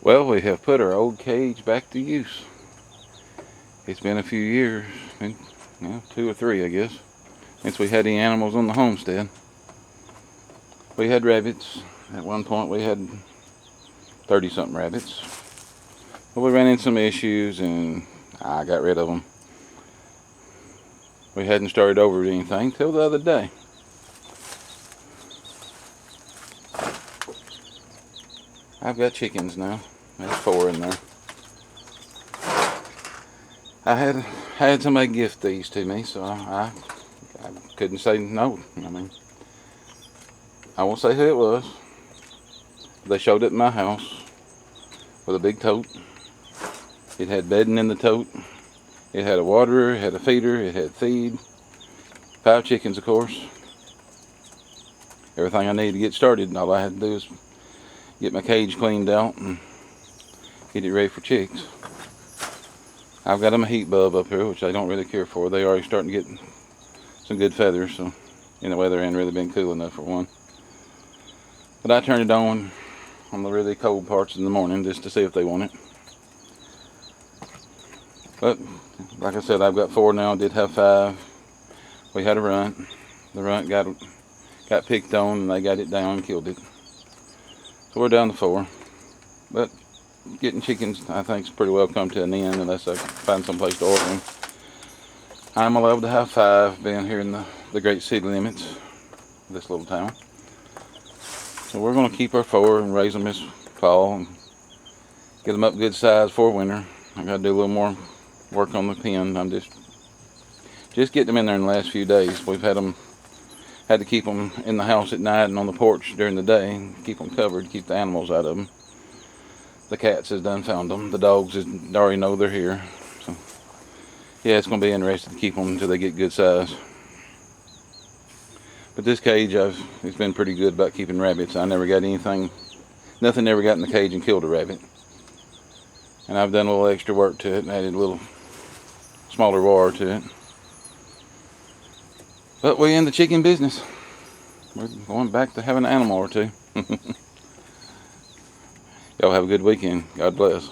Well, we have put our old cage back to use. It's been a few years, been, 2 or 3 I guess, since we had any animals on the homestead. We had rabbits. At one point we had 30-something rabbits. But we ran into some issues and I got rid of them. We hadn't started over anything till the other day. I've got chickens now. There's 4 in there. I had somebody gift these to me, so I couldn't say no. I mean, I won't say who it was. They showed it in my house with a big tote. It had bedding in the tote. It had a waterer, it had a feeder, it had feed. 5 chickens, of course. Everything I needed to get started, and all I had to do is get my cage cleaned out and get it ready for chicks. I've got them a heat bulb up here, which I don't really care for. They are already starting to get some good feathers, so in the weather ain't really been cool enough for one. But I turn it on the really cold parts in the morning just to see if they want it. But like I said, I've got 4 now. I did have 5. We had a runt. The runt got picked on and they got it down and killed it. So we're down to 4. But getting chickens, I think, is pretty well come to an end unless I can find some place to order them. I'm allowed to have 5 being here in the great city limits of this little town. So we're going to keep our 4 and raise them this fall and get them up good size for winter. I got to do a little more work on the pen. I'm just getting them in there in the last few days. We've had to keep them in the house at night and on the porch during the day and keep them covered, keep the animals out of them. The cats has done found them. The dogs already know they're here. So yeah, it's going to be interesting to keep them until they get good size. But this cage, it's been pretty good about keeping rabbits. I never got nothing ever got in the cage and killed a rabbit. And I've done a little extra work to it and added a little smaller wire to it. But we're in the chicken business. We're going back to having an animal or 2. Y'all have a good weekend. God bless.